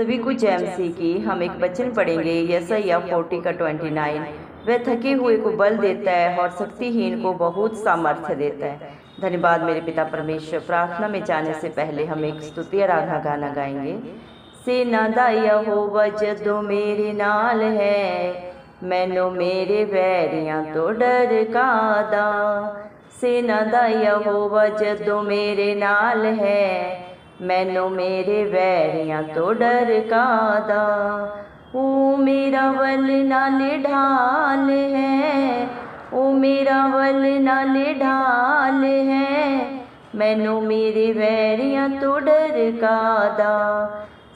सभी कुछ एमसी की हम एक वचन पढ़ेंगे यशायाह 40 का 29। वह थके हुए को बल देता है और शक्तिहीन को बहुत सामर्थ्य देता है। धन्यवाद मेरे पिता परमेश्वर। प्रार्थना में जाने से पहले हम एक स्तुति आराधना गाना गाएंगे। सेना दा यहोवा जदों मेरे नाल है, मैनू मेरे वैरियां तो डर कादा। सेना दा यहोवा जदों मेरे नाल है, मैनू मेरे वैरियां तो डर कादा। ओ मेरा वल नाले ढाल है, ओ मेरा वल नाले ढाल है, मैनू मेरे वैरियां तो डर कादा।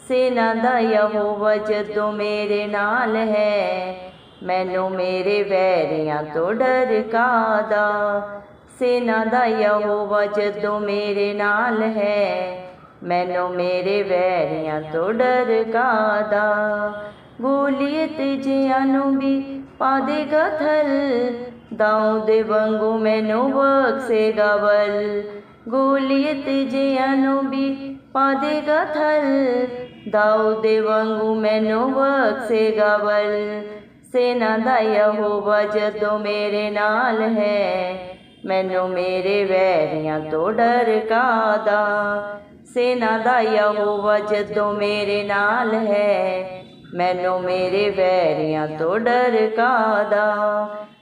सेना दा यहोवा जदों मेरे नाल है, मैनू मेरे वैरियां तो डर कादा। सेना दा यहोवा जदों मेरे नाल है, मैनू मेरे वैरियां तो डर कादा। गोलियत जियानू भी पा देगा थल, दाऊं दे वांगू मैनू बख्शेगा बल। गोलियत जियानू भी पा देगा थल, दाऊं दे वांगू मैनू बख्शेगा बल। सेना दा यहोवा जदों मेरे नाल है, मैनू मेरे वैरियां तो डर कादा। सेना दा यहोवा जदों मेरे नाल है, मैनू मेरे वैरियां तो डर कादा।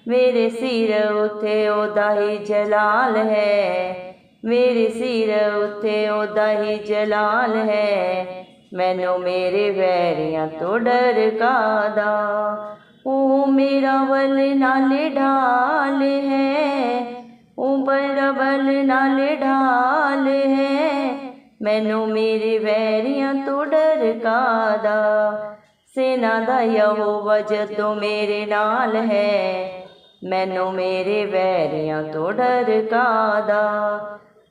मेरे सिर उते ओदा ही जलाल है, मेरे सिर उते ओदा ही जलाल है, मैनू मेरे वैरियां तो डर कादा। ओ मेरा वल नाले ढाल है, ओ मेरा वल नाले ढाल है, मैनू मेरे वैरियां तो डर कादा। सेना दा यहोवा जदों मेरे नाल है, मैनू मेरे वैरियां तो डर कादा।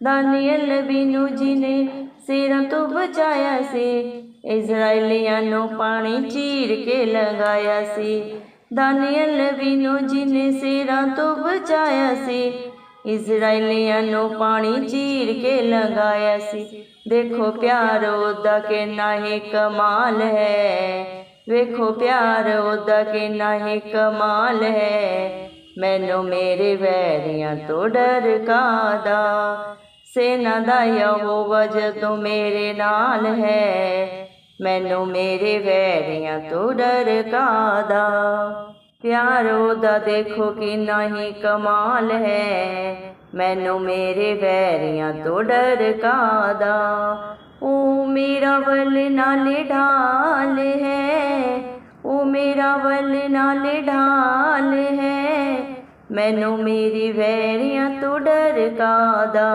दानियल बिनू जी ने सिरां तो बचाया सी, इजराइलियां नू पानी चीर के लंघाया सी। दानियल बिनू जी ने सिरां तो बचाया सी, इजराइलियां नू पानी चीर के लंघाया सी। देखो प्यार ओदा के नाही कमाल है, देखो प्यार ओदा के नाही कमाल है, मैनू मेरे वैरियां तो डर कादा। सेना दा यहोवा जदों मेरे नाल है, मैनू मेरे वैरियां तो डर कादा। प्यार ओदा देखो कि नाही कमाल है, मैनू मेरे वैरियां तो डर कादा। ओ मेरा वल नाले ढाल है, ओ मेरा वल नाले ढाल है, मैनू मेरी वैरियां तो डर कादा।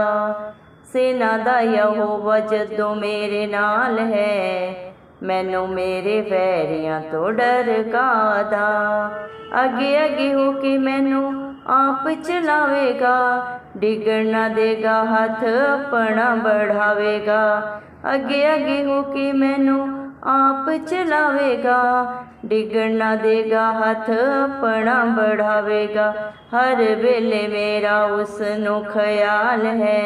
सेना दा यहोवा जदों मेरे नाल है, मैनू मेरे वैरियां तो डर कादा। अगे अगे हो के मैनू आप चलावेगा, डिगण ना देगा हाथ अपना बढ़ावेगा। अगे अगे हो के मैनू आप चलावेगा, डिगण ना देगा हाथ अपना बढ़ावेगा। हर वेले मेरा उसनू ख्याल है,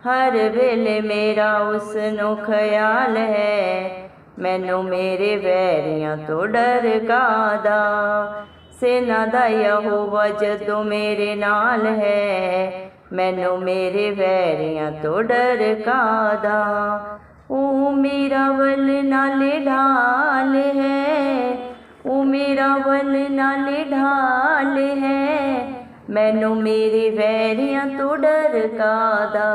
हर वेले मेरा उसनू ख्याल है, मैनू मेरे वैरियां तो डर कादा। सेना दा यहोवा जदों मेरे नाल है, मैनू मेरे वैरियां तो डर कादा। ओ मेरा वल नाले ढाल है, ओ मेरा वल नाले ढाल है, मैनू मेरे वैरियां तो डर कादा।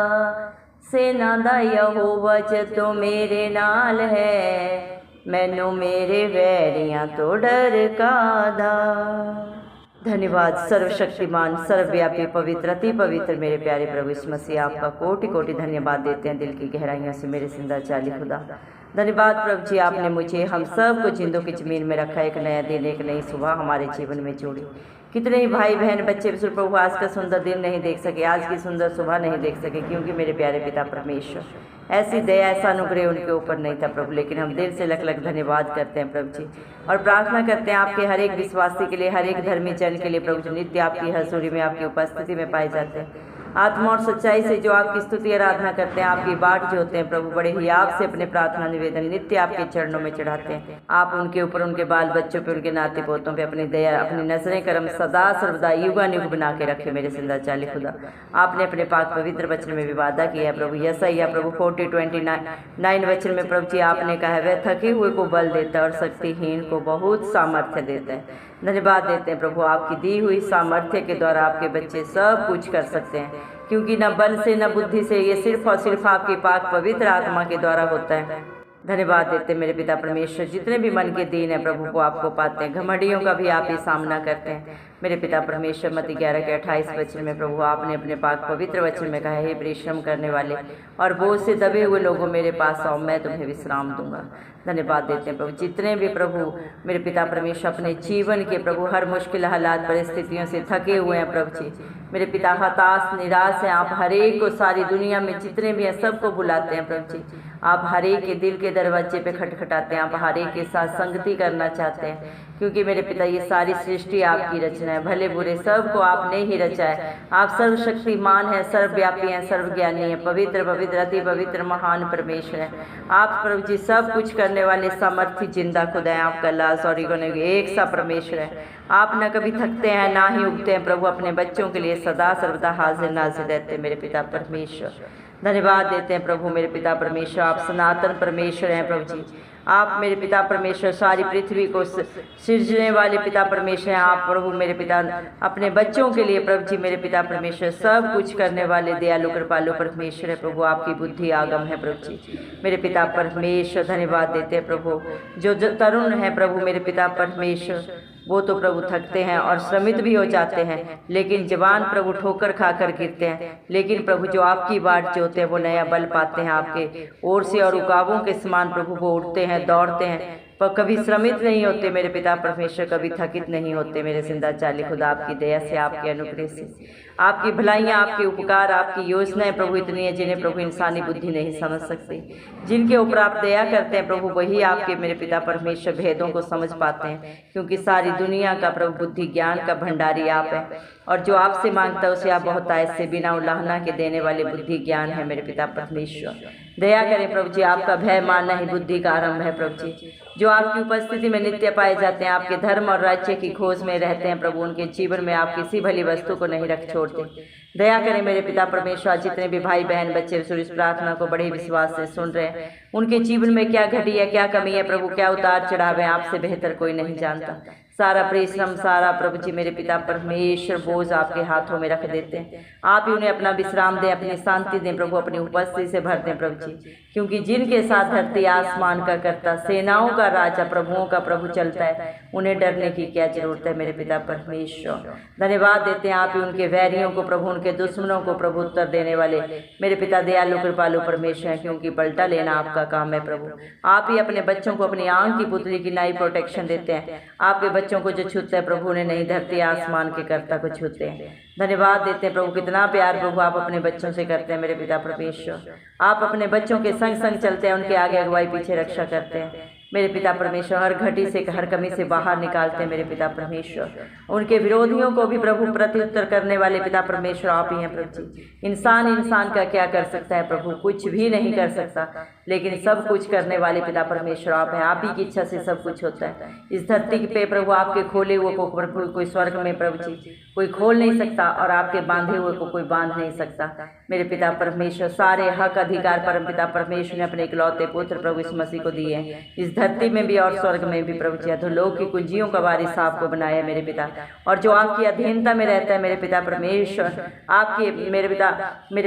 सेना दा यहोवा जदों मेरे नाल है, मैनू मेरे वैरियां तो डर कादा। धन्यवाद सर्वशक्तिमान सर्वव्यापी पवित्र अति पवित्र मेरे प्यारे प्रभु यीशु मसीह, आपका कोटि कोटि धन्यवाद देते हैं दिल की गहराइयों से मेरे जिंदा चाली खुदा। धन्यवाद प्रभु जी, आपने मुझे हम सब को जिंदों की जमीन में रखा, एक नया दिन एक नई सुबह हमारे जीवन में जोड़ी। कितने ही भाई बहन बच्चे विश्व प्रभु आज का सुंदर दिन नहीं देख सके, आज की सुंदर सुबह नहीं देख सके, क्योंकि मेरे प्यारे पिता परमेश्वर ऐसी दया ऐसा अनुग्रह उनके ऊपर नहीं था प्रभु। लेकिन हम दिल से लख लख धन्यवाद करते हैं प्रभु जी, और प्रार्थना करते हैं आपके हर एक विश्वासी के लिए, हर एक धर्मी जन के लिए प्रभु जी, नित्य आपकी हजूरी में आपकी उपस्थिति में पाए जाते हैं। आत्मा और सच्चाई से जो आपकी स्तुति आराधना करते हैं, आपकी बाट जो होते हैं प्रभु, बड़े ही आपसे अपने प्रार्थना निवेदन नित्य आपके चरणों में चढ़ाते हैं। आप उनके ऊपर, उनके बाल बच्चों पे, उनके नाते पोतों पे अपनी दया, अपनी नजरें करम सदा सर्वदा युगानुग बना के रखे मेरे जिंदा चाली खुदा। आपने अपने पाक पवित्र वचन में भी वादा किया है प्रभु, यशायाह प्रभु 40:29 वचन में प्रभु जी आपने कहा है, वह थके हुए को बल देता है और शक्तिहीन को बहुत सामर्थ्य देता है। धन्यवाद देते हैं प्रभु, आपकी दी हुई सामर्थ्य के द्वारा आपके बच्चे सब कुछ कर सकते हैं, क्योंकि न बल से न बुद्धि से, ये सिर्फ और सिर्फ आपकी पाक पवित्र आत्मा के द्वारा होता है। धन्यवाद देते मेरे पिता परमेश्वर, जितने भी मन के दीन है प्रभु को आपको पाते हैं, घमंडियों का भी आप ही सामना करते हैं मेरे पिता परमेश्वर। मत्ती 11:28 वचन में प्रभु आपने अपने पाक पवित्र वचन में कहा है, परिश्रम करने वाले और बोझ से दबे हुए लोगों मेरे पास आओ, मैं तुम्हें विश्राम दूंगा। धन्यवाद देते हैं प्रभु, जितने भी प्रभु मेरे पिता परमेश्वर अपने जीवन के प्रभु हर मुश्किल हालात परिस्थितियों से थके हुए हैं प्रभु जी, मेरे पिता हताश निराश हैं, आप हर एक को, सारी दुनिया में जितने भी हैं सबको बुलाते हैं प्रभु जी। आप हर एक के दिल के दरवाजे पे खटखटाते हैं, आप हर एक के साथ संगति करना चाहते हैं, क्योंकि मेरे पिता ये सारी सृष्टि आपकी रचना है, भले बुरे सबको आपने ही रचा है। आप सर्वशक्तिमान हैं, सर्वव्यापी हैं, सर्वज्ञानी हैं, पवित्र पवित्र अति पवित्र महान परमेश्वर हैं। आप प्रभु जी सब कुछ करने वाले सामर्थ्य जिंदा खुदा हैं, आपका लाश और एक सा परमेश्वर है। आप न कभी थकते हैं ना ही उगते हैं प्रभु, अपने बच्चों के लिए सदा सर्वदा हाजिर नाजिर रहते हैं मेरे पिता परमेश्वर। धन्यवाद देते हैं प्रभु मेरे पिता परमेश्वर, आप सनातन परमेश्वर हैं प्रभु जी। आप मेरे पिता परमेश्वर सारी पृथ्वी को सृजने वाले पिता परमेश्वर हैं। आप प्रभु मेरे पिता अपने बच्चों के लिए प्रभु जी मेरे पिता परमेश्वर सब कुछ करने वाले दयालु कृपालु परमेश्वर है प्रभु, आपकी बुद्धि आगम है प्रभु जी मेरे पिता परमेश्वर। धन्यवाद देते हैं प्रभु, जो तरुण है प्रभु मेरे पिता परमेश्वर, वो तो प्रभु थकते हैं और श्रमित भी हो जाते हैं, लेकिन जवान प्रभु ठोकर खाकर गिरते हैं, लेकिन प्रभु जो आपकी बाट जोते हैं वो नया बल पाते हैं आपके ओर से, और उकाबों के समान प्रभु वो उठते हैं, दौड़ते हैं, पर कभी श्रमित नहीं होते मेरे पिता परमेश्वर, कभी थकित नहीं होते मेरे जिंदा चाली खुदा। आपकी दया से, आपके अनुग्रह से, आपकी भलाइयाँ, आपके उपकार, आपकी योजनाएं प्रभु इतनी है जिन्हें प्रभु इंसानी बुद्धि नहीं समझ सकती। जिनके ऊपर आप दया करते हैं प्रभु वही आपके मेरे पिता परमेश्वर भेदों को समझ पाते हैं, क्योंकि सारी दुनिया का प्रभु बुद्धि ज्ञान का भंडारी आप है, और जो आपसे मांगता है उसे आप बहुतायत से बिना उलाहना के देने वाले बुद्धि ज्ञान है मेरे पिता परमेश्वर। दया करें प्रभु जी, आपका भय मानना ही बुद्धि का आरंभ है प्रभु जी। जो आपकी उपस्थिति में नित्य पाए जाते हैं, आपके धर्म और राज्य की खोज में रहते हैं प्रभु, उनके जीवन में आप किसी भली वस्तु को नहीं रख छोड़ते। दया करें मेरे पिता परमेश्वर, जितने भी भाई बहन बच्चे इस प्रार्थना को बड़े विश्वास से सुन रहे हैं, उनके जीवन में क्या घटी है, क्या कमी है प्रभु, क्या उतार चढ़ाव है, आपसे बेहतर कोई नहीं जानता। सारा परिश्रम, सारा प्रभु जी मेरे पिता परमेश्वर बोझ आपके हाथों में रख देते हैं। आप ही उन्हें अपना विश्राम दें, अपनी शांति दें प्रभु, अपनी उपस्थिति से भर दें प्रभु जी, क्योंकि जिनके साथ धरती आसमान का करता, सेनाओं का राजा, प्रभुओं का प्रभु चलता है, उन्हें डरने की क्या जरूरत है मेरे पिता परमेश्वर। धन्यवाद देते हैं, आप ही उनके वैरियों को प्रभु, उनके दुश्मनों को प्रभु उत्तर देने वाले मेरे पिता दयालु कृपालु परमेश्वर हैं, क्योंकि पलटा लेना आपका काम है प्रभु। आप ही अपने बच्चों को अपनी आंख की पुतली की नई प्रोटेक्शन देते हैं। आपके बच्चों को जो छूते हैं प्रभु ने नहीं धरती आसमान के कर्ता को छूते हैं। धन्यवाद देते हैं प्रभु, कितना प्यार प्रभु आप अपने बच्चों से करते हैं मेरे पिता परमेश्वर। आप अपने बच्चों के संग संग चलते हैं, उनके आगे अगुवाई पीछे रक्षा करते हैं मेरे पिता परमेश्वर। हर घटी से, हर कमी से बाहर निकालते हैं मेरे पिता परमेश्वर। उनके विरोधियों को भी प्रभु प्रत्युत्तर करने वाले पिता परमेश्वर आप ही हैं प्रभु जी। इंसान का क्या कर सकता है प्रभु, कुछ भी नहीं कर सकता, लेकिन सब कुछ करने वाले पिता परमेश्वर आप हैं। आप ही की इच्छा से सब कुछ होता है इस धरती पे प्रभु। आपके खोले हुए को प्रभु कोई स्वर्ग में प्रभु जी कोई खोल नहीं सकता, और आपके बांधे हुए को कोई बांध नहीं सकता मेरे पिता परमेश्वर। सारे हक अधिकार परम पिता परमेश्वर ने अपने इकलौते पुत्र प्रभु इस मसीह को दिए हैं, इस धरती में भी और स्वर्ग में भी प्रभु जी। अधोलोक की कुंजियों का वारिस आपको बनाया मेरे पिता, और जो आपकी अधीनता में रहता है मेरे पिता परमेश्वर, आपके मेरे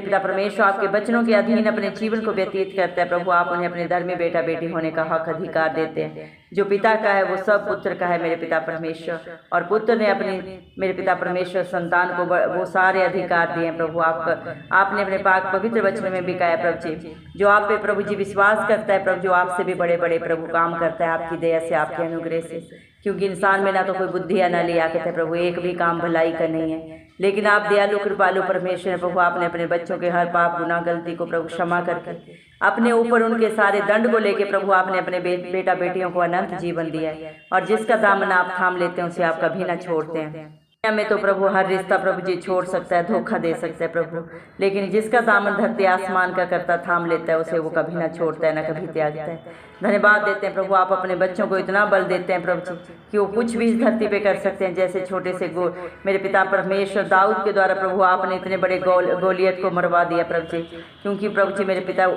पिता परमेश्वर आपके बचनों के अधीन अपने जीवन को व्यतीत करता है प्रभु। आप उन्हें अपने धर्मी बेटा बेटी होने का हक अधिकार देते हैं। जो पिता का है वो सब पुत्र का है मेरे पिता परमेश्वर, और पुत्र ने अपने मेरे पिता परमेश्वर संतान को वो सारे अधिकार दिए हैं प्रभु। आपने अपने पाक पवित्र वचन में भी कहा है प्रभु जी, जो आप पे प्रभु जी विश्वास करता है प्रभु, जो आपसे भी बड़े बड़े प्रभु काम करता है आपकी दया से, आपके अनुग्रह से। क्योंकि इंसान में ना तो कोई बुद्धि है ना लियाकत है प्रभु, एक भी काम भलाई का नहीं है, लेकिन आप दयालु कृपालु परमेश्वर प्रभु। आपने अपने बच्चों के हर पाप गुनाह गलती को प्रभु क्षमा करके अपने ऊपर उनके सारे दंड को लेके प्रभु आपने अपने बेटा बेटियों को अनंत जीवन दिया है, और जिसका दामन आप थाम लेते हैं उसे आप कभी ना छोड़ते हैं। दुनिया में तो प्रभु हर रिश्ता प्रभु जी छोड़ सकता है, धोखा दे सकता है प्रभु, लेकिन जिसका दामन धरती आसमान का करता थाम लेता है उसे वो कभी ना छोड़ता है, ना कभी त्यागता है। धन्यवाद देते हैं प्रभु, आप अपने बच्चों को इतना बल देते हैं प्रभु जी कि वो कुछ भी इस धरती पे कर सकते हैं। जैसे छोटे से मेरे पिता परमेश्वर दाऊद के द्वारा प्रभु आपने इतने बड़े गोलियत को मरवा दिया प्रभु जी, क्योंकि प्रभु जी मेरे पिता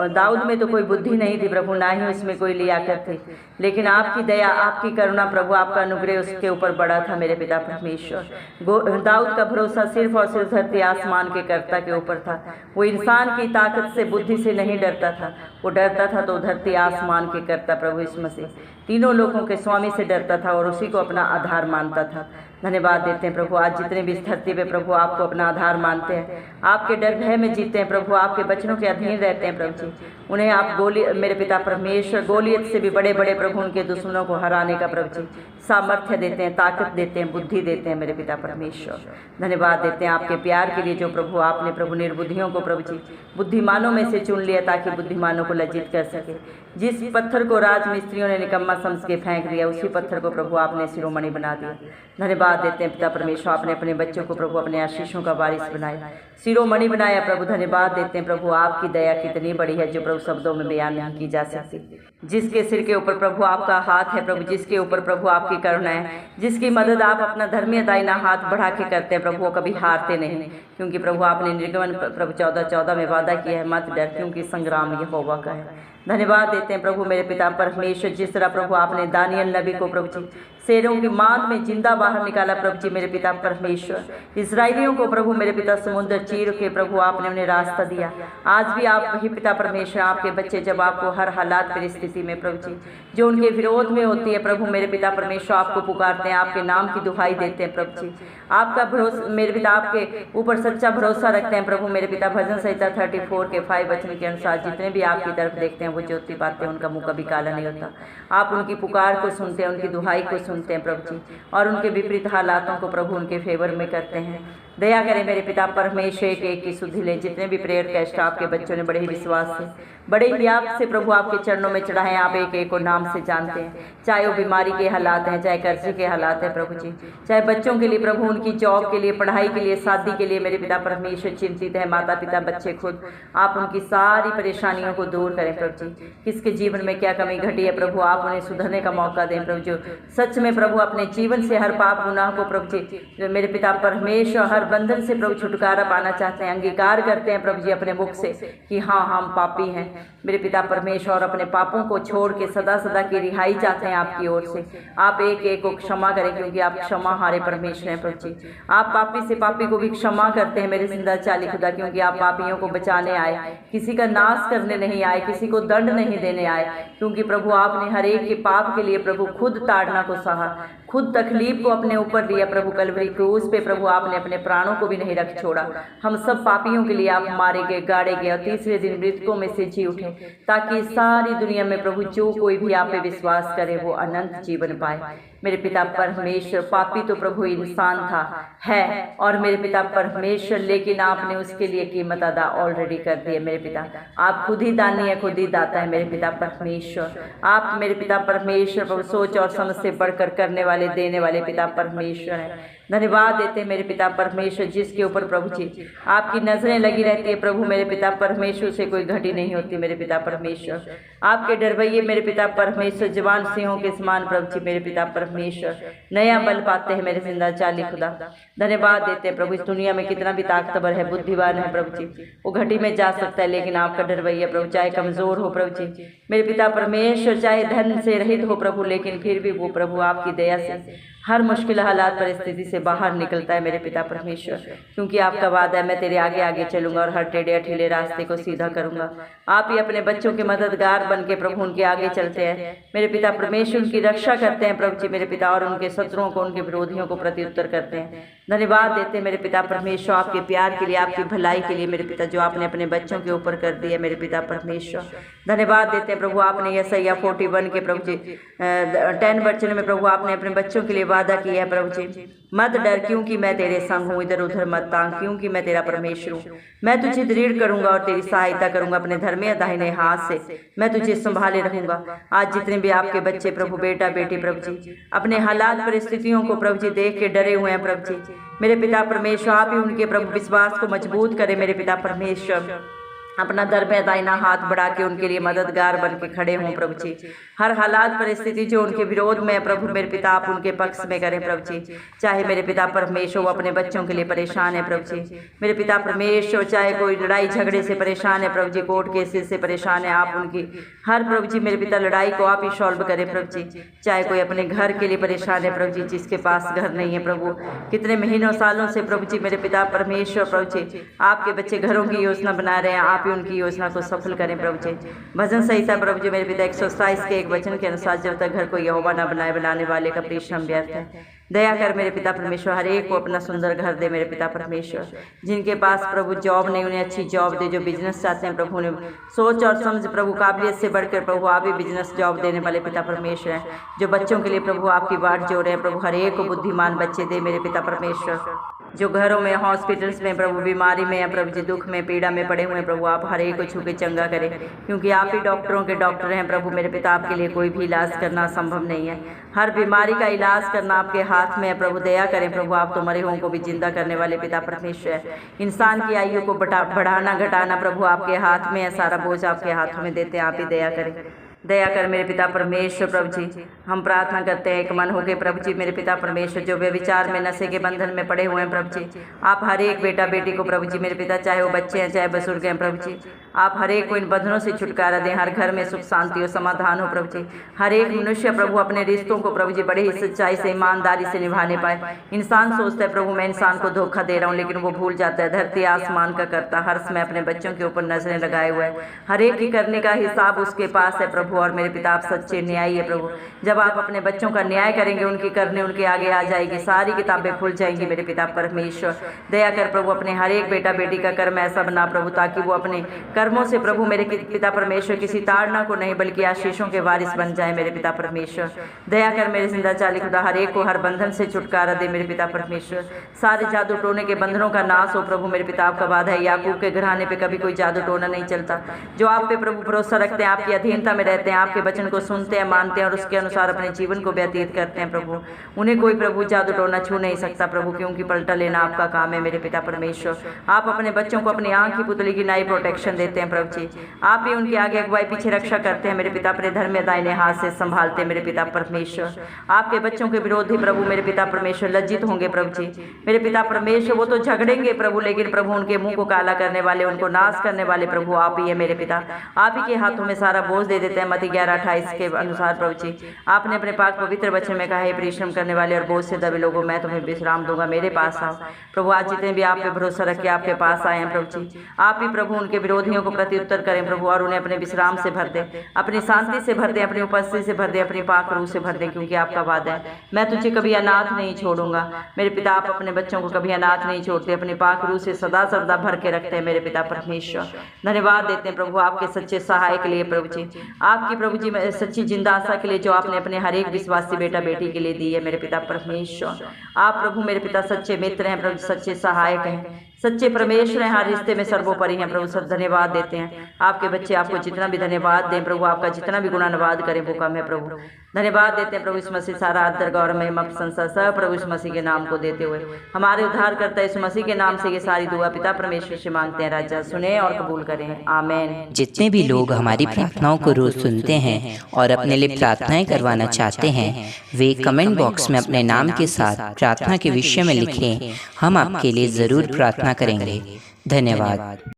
दाऊद में तो कोई बुद्धि नहीं थी प्रभु, ना ही उसमें कोई लियाकत थी, लेकिन आपकी दया, आपकी करुणा प्रभु, आपका अनुग्रह उसके ऊपर बड़ा था मेरे पिता परमेश्वर। दाऊद का भरोसा सिर्फ और सिर्फ धरती आसमान के कर्ता के ऊपर था। वो इंसान की ताकत से, बुद्धि से नहीं डरता था, वो डरता था तो धरती आसमान के कर्ता प्रभु यीशु मसीह, तीनों लोगों के स्वामी से डरता था और उसी को अपना आधार मानता था। धन्यवाद देते हैं प्रभु, आज जितने भी इस धरती पे प्रभु आपको अपना आधार मानते हैं, आपके डर भय में जीते हैं प्रभु, आपके वचनों के अधीन रहते हैं प्रभु जी, उन्हें आप मेरे पिता परमेश्वर गोलियत से भी बड़े बड़े प्रभु उनके दुश्मनों को हराने का प्रभु जी सामर्थ्य देते हैं, ताकत देते हैं, बुद्धि देते हैं मेरे पिता परमेश्वर। धन्यवाद देते हैं आपके प्यार के लिए जो प्रभु आपने प्रभु निर्बुद्धियों को प्रभु जी बुद्धिमानों में से चुन लिया ताकि बुद्धिमानों को लज्जित कर सके। जिस पत्थर को राज मिस्त्रियों ने निकम्मा समझ के फेंक दिया, उसी पत्थर को प्रभु आपने शिरोमणि बना दिया। धन्यवाद देते हैं पिता परमेश्वर, आपने अपने बच्चों को प्रभु अपने आशीषों का वारिस बनाया, शिरोमणि बनाया प्रभु। धन्यवाद देते हैं प्रभु, आपकी दया कितनी बड़ी है जो प्रभु शब्दों में बयान नहीं की जा सकती। जिसके सिर के ऊपर प्रभु आपका हाथ है प्रभु, जिसके ऊपर प्रभु आपकी करुणा है, जिसकी मदद आप अपना धर्मीय दाहिना हाथ बढ़ा के करते हैं प्रभु, वो कभी हारते नहीं, क्योंकि प्रभु आपने निर्गमन प्रभु 14:14 में वादा किया है, मत डर क्योंकि संग्राम यहोवा का है। धन्यवाद देते हैं प्रभु मेरे पिता परमेश्वर, जिस तरह प्रभु आपने दानियल नबी को प्रभु जी शेरों की मांद में जिंदा बाहर निकाला प्रभु जी मेरे पिता परमेश्वर, इस्राएलियों को प्रभु मेरे पिता समुद्र चीर के प्रभु आपने उन्हें रास्ता दिया। आज भी आप वही पिता परमेश्वर, आपके बच्चे जब आपको हर हालात परिस्थिति में प्रभु जी जो उनके विरोध में होती है प्रभु मेरे पिता परमेश्वर आपको पुकारते हैं, आपके नाम की दुहाई देते हैं प्रभु जी, आपका भरोसा मेरे पिता आपके ऊपर सच्चा भरोसा रखते हैं प्रभु मेरे पिता। भजन संहिता 34 के 5 वचन के अनुसार जितने भी आपकी तरफ देखते हैं वो ज्योति पाते हैं, उनका मुंह कभी काला नहीं होता। आप उनकी पुकार को सुनते हैं, उनकी दुहाई को सुनते हैं प्रभु जी, और उनके विपरीत हालातों को प्रभु उनके फेवर में करते हैं। दया करें मेरे पिता परमेश्वर, एक की सुधि ले। जितने भी प्रेयर कैस्ट आपके बच्चों ने बड़े ही विश्वास से, बड़े ही व्याप से प्रभु आपके चरणों में चढ़ाएं। आप एक एक को नाम से जानते हैं, चाहे वो बीमारी के हालात हैं, चाहे कर्जे के हालात हैं प्रभु जी, चाहे बच्चों के लिए प्रभु उनकी जॉब के लिए, पढ़ाई के लिए, शादी के लिए मेरे पिता परमेश्वर चिंतित है, माता पिता बच्चे खुद, आप उनकी सारी परेशानियों को दूर करें प्रभु जी। किसके जीवन में क्या कमी घटी है प्रभु, आप उन्हें सुधरने का मौका दें प्रभु, जो सच में प्रभु अपने जीवन से हर पाप गुनाह को प्रभु जी जो मेरे पिता परमेश्वर हर बंधन से प्रभु छुटकारा पाना चाहते हैं, अंगीकार करते हैं प्रभु जी अपने मुख से कि हाँ हम पापी हैं मेरे पिता परमेश्वर, और अपने पापों को छोड़ के सदा सदा की रिहाई चाहते हैं आपकी ओर से। आप एक एक को क्षमा करें क्योंकि आप क्षमा हारे परमेश्वर हैं प्रभु जी। आप पापी से पापी को भी क्षमा करते हैं मेरे जिंदा चाली खुदा, क्योंकि आप पापियों को बचाने आए, किसी का नाश करने नहीं आए, किसी को दंड नहीं देने आए, क्योंकि प्रभु आपने हर एक के पाप के लिए प्रभु खुद ताड़ना को सहा, खुद तकलीफ को अपने ऊपर लिया प्रभु। कलवरी क्रूस पे प्रभु आपने अपने प्राणों को भी नहीं रख छोड़ा। हम सब पापियों के लिए आप मारे गए, गाड़े गए, और तीसरे दिन मृतकों में से जी उठे, ताकि सारी दुनिया में प्रभु जो कोई भी आप पे विश्वास करे वो अनंत जीवन पाए। मेरे पिता परमेश्वर, पापी तो प्रभु इंसान था है और मेरे पिता परमेश्वर, लेकिन आपने उसके लिए कीमत अदा ऑलरेडी कर दी है मेरे पिता। आप खुद ही दानी है, खुद ही दाता है मेरे पिता परमेश्वर। आप मेरे पिता परमेश्वर प्रभु सोच और समझ से बढ़कर करने वाले, देने वाले पिता परमेश्वर हैं। धन्यवाद देते हैं मेरे पिता परमेश्वर, जिसके ऊपर प्रभु जी आपकी नजरें लगी रहती है प्रभु मेरे पिता परमेश्वर, से कोई घटी नहीं होती मेरे पिता परमेश्वर। आपके डरवैये मेरे पिता परमेश्वर जवान सिंहों के समान प्रभु जी मेरे पिता परमेश्वर नया बल पाते हैं मेरे जिंदा चाली खुदा। धन्यवाद देते हैं प्रभु, इस दुनिया में कितना भी ताकतवर है, बुद्धिमान है प्रभु जी, वो घटी में जा सकता है, लेकिन आपका डरवैया प्रभु चाहे कमजोर हो प्रभु जी मेरे पिता परमेश्वर, चाहे धन से रहित हो प्रभु, लेकिन फिर भी वो प्रभु आपकी दया से हर मुश्किल हालात परिस्थिति से बाहर निकलता है मेरे पिता परमेश्वर, क्योंकि आपका वादा है मैं तेरे आगे आगे चलूंगा और हर टेढ़े अठीले रास्ते को सीधा करूंगा। आप ही अपने बच्चों के मददगार बन के प्रभु उनके आगे चलते हैं मेरे पिता परमेश्वर, उनकी रक्षा करते हैं प्रभु जी मेरे पिता, और उनके शत्रुओं को, उनके विरोधियों को प्रत्युत्तर करते हैं। धन्यवाद देते हैं मेरे पिता परमेश्वर आपके प्यार के लिए, आपकी भलाई के लिए मेरे पिता, जो आपने अपने बच्चों के ऊपर कर दिया मेरे पिता परमेश्वर। धन्यवाद देते हैं प्रभु, आपने यशायाह 41 के प्रभु जी 10 वचन में प्रभु आपने अपने बच्चों के लिए वादा किया है प्रभु जी। मत डर क्योंकि मैं तेरे संग हूँ, इधर उधर मत तांग क्योंकि मैं तेरा परमेश्वर हूँ। मैं तुझे दृढ़ करूंगा और तेरी सहायता करूंगा, अपने धर्मी दाहिने हाथ से मैं तुझे संभाले रहूंगा। आज जितने भी आपके बच्चे प्रभु, बेटा बेटी प्रभु जी, अपने हालात परिस्थितियों को प्रभु जी देख के डरे हुए हैं प्रभु जी, मेरे पिता परमेश्वर आप ही उनके प्रभु विश्वास को मजबूत करें। मेरे पिता परमेश्वर अपना दरबे दाहिना हाथ बढ़ा के उनके लिए मददगार बन के खड़े हों प्रभु जी। हर हालात परिस्थिति जो उनके विरोध में प्रभु मेरे पिता आप उनके पक्ष में करें प्रभु जी। चाहे मेरे पिता परमेश्वर वो अपने बच्चों के लिए परेशान है प्रभु जी, मेरे पिता परमेश्वर चाहे कोई लड़ाई झगड़े से परेशान है प्रभु जी, कोर्ट केसेस से परेशान है, आप उनकी हर प्रभु जी मेरे पिता लड़ाई को आप ही सॉल्व करें प्रभु जी। चाहे कोई अपने घर के लिए परेशान है प्रभु जी, जिसके पास घर नहीं है प्रभु, कितने महीनों सालों से प्रभु जी मेरे पिता परमेश्वर प्रभु जी आपके बच्चे घरों की योजना बना रहे हैं, आप ही उनकी योजना को सफल करें प्रभु जी। भजन संहिता प्रभु जी मेरे पिता 127 के 1 वचन के अनुसार जब तक घर को यहोवा न बनाए बनाने वाले का परिश्रम व्यर्थ है। दया कर मेरे पिता परमेश्वर, हर एक को अपना सुंदर घर दे मेरे पिता परमेश्वर। जिनके पास प्रभु जॉब नहीं उन्हें अच्छी जॉब दे, जो बिजनेस चाहते हैं प्रभु उन्हें सोच और समझ प्रभु काबिलियत से बढ़कर प्रभु आप ही बिजनेस जॉब देने वाले पिता परमेश्वर हैं। जो बच्चों के लिए प्रभु आपकी बाट जोड़ रहे हैं प्रभु, हर एक को बुद्धिमान बच्चे दे मेरे पिता परमेश्वर। जो घरों में हॉस्पिटल्स में प्रभु बीमारी में या प्रभु जी दुख में पीड़ा में पड़े हुए हैं प्रभु, आप हर एक को छू के चंगा करें, क्योंकि आप ही डॉक्टरों के डॉक्टर हैं प्रभु मेरे पिता। आपके लिए कोई भी इलाज करना संभव नहीं है, हर बीमारी का इलाज करना आपके हाथ में है प्रभु। दया करें प्रभु, आप तो मरे हुओं को भी जिंदा करने वाले पिता परमेश्वर है। इंसान की आयु को बढ़ाना घटाना प्रभु आपके हाथ में है, सारा बोझ आपके हाथों में देते हैं, आप ही दया करें। दया कर मेरे पिता परमेश्वर प्रभु जी, हम प्रार्थना करते हैं एक मन होकर प्रभु जी मेरे पिता परमेश्वर, जो व्यभिचार में नशे के बंधन में पड़े हुए हैं प्रभु जी, आप हर एक बेटा बेटी को प्रभु जी मेरे पिता, चाहे वो बच्चे हैं चाहे बुजुर्ग हैं प्रभु जी, आप हर एक को इन बंधनों से छुटकारा दें। हर घर में सुख शांति और समाधान हो प्रभु जी। हर एक मनुष्य प्रभु अपने रिश्तों को प्रभु जी बड़े ही सच्चाई से ईमानदारी से निभाने पाए। इंसान सोचता है प्रभु मैं इंसान को धोखा दे रहा हूँ, लेकिन वो भूल जाता है धरती आसमान का करता हर समय अपने बच्चों के ऊपर नजरें लगाए हुए है। हर एक की करने का हिसाब उसके पास है प्रभु। और मेरे पिता आप सच्चे न्यायी है प्रभु, जब आप अपने बच्चों का न्याय करेंगे उनकी करने उनके आगे आ जाएगी, सारी किताबें खुल जाएंगी मेरे पिता परमेश्वर। दया कर प्रभु अपने हर एक बेटा बेटी का कर्म ऐसा बना प्रभु, ताकि वो अपने कर्मों से प्रभु मेरे पिता परमेश्वर किसी ताड़ना को नहीं बल्कि आशीषों के वारिस बन जाए मेरे पिता परमेश्वर। दया कर मेरे जिंदा चाली खुदा, हर एक को हर बंधन से छुटकारा दे मेरे पिता परमेश्वर। सारे जादू टोने के बंधनों का नाश हो प्रभु मेरे पिता। आपका वादा है याकूब के घराने पे कभी कोई जादू टोना नहीं चलता। जो आप पे प्रभु भरोसा रखते हैं, आपकी अधीनता में रहते हैं, आपके वचन को सुनते हैं, मानते हैं और उसके अनुसार अपने जीवन को व्यतीत करते हैं प्रभु, उन्हें कोई प्रभु जादू टोना छू नहीं सकता प्रभु, क्योंकि पलटा लेना आपका काम है मेरे पिता परमेश्वर। आप अपने बच्चों को अपनी आंख की पुतली की नई प्रोटेक्शन देते हैं प्रभु जी। आप ही उनके आगे अगुवाई पीछे रक्षा करते हैं मेरे पिता, अपने धर्म में दाहिने हाथ से संभालते हैं मेरे पिता परमेश्वर। आपके बच्चों के विरोधी प्रभु मेरे पिता परमेश्वर लज्जित होंगे प्रभु जी मेरे पिता परमेश्वर। वो तो झगड़ेंगे प्रभु, लेकिन प्रभु उनके मुंह को काला करने वाले, उनको नाश करने वाले प्रभु आप ही है मेरे पिता। आप ही के हाथों में सारा बोझ दे देते हैं। मत्ती 11:28 के अनुसार प्रभु जी आपने अपने पाक पवित्र वचन में कहा है, परिश्रम करने वाले और बोझ से दबे लोगों मैं तुम्हें विश्राम दूंगा, मेरे पास आओ प्रभु। आज जितने भी आप पे भरोसा रख के आपके पास आए हैं प्रभु जी, आप ही प्रभु उनके विरोधियों को प्रत्युत्तर करें प्रभु, और उन्हें अपने विश्राम से भर दे, अपनी शांति से भर दे, अपनी उपस्थिति से भर दे, अपनी पाक रूह से भर दे, क्योंकि आपका वादा है मैं तुझे कभी अनाथ नहीं छोड़ूंगा मेरे पिता। आप अपने बच्चों को कभी अनाथ नहीं छोड़ते, अपने पाक रूह से सदा सर्वदा भर के रखते हैं मेरे पिता परमेश्वर। धन्यवाद देते हैं प्रभु आपके सच्चे सहाय के लिए प्रभु जी, आपकी प्रभु जी सच्ची जिंदा आशा के लिए जो आपने अपने हर एक विश्वासी बेटा बेटी के लिए दी है मेरे पिता परमेश्वर। आप प्रभु मेरे पिता सच्चे मित्र हैं प्रभु, सच्चे सहायक हैं, सच्चे परमेश्वर हैं, हर रिश्ते में सर्वोपरि हैं प्रभु। सब धन्यवाद देते हैं आपके बच्चे, आपको जितना भी धन्यवाद दें प्रभु, आपका जितना भी गुणानुवाद करें वो कम है प्रभु। धन्यवाद देते हैं प्रभु इस मसीह सारा आदर गौरव महिमा प्रशंसा सब प्रभु इस मसीह के नाम को देते हुए हमारे उद्धार करता है इस मसीह के नाम से ये सारी दुआ पिता परमेश्वर से मांगते हैं। राजा सुने और कबूल करें, आमीन। जितने भी लोग हमारी प्रार्थनाओं को रोज सुनते हैं और अपने लिए प्रार्थनाएं करवाना चाहते हैं, वे कमेंट बॉक्स में अपने नाम के साथ प्रार्थना के विषय में लिखें, हम आपके लिए जरूर प्रार्थना करेंगे। धन्यवाद।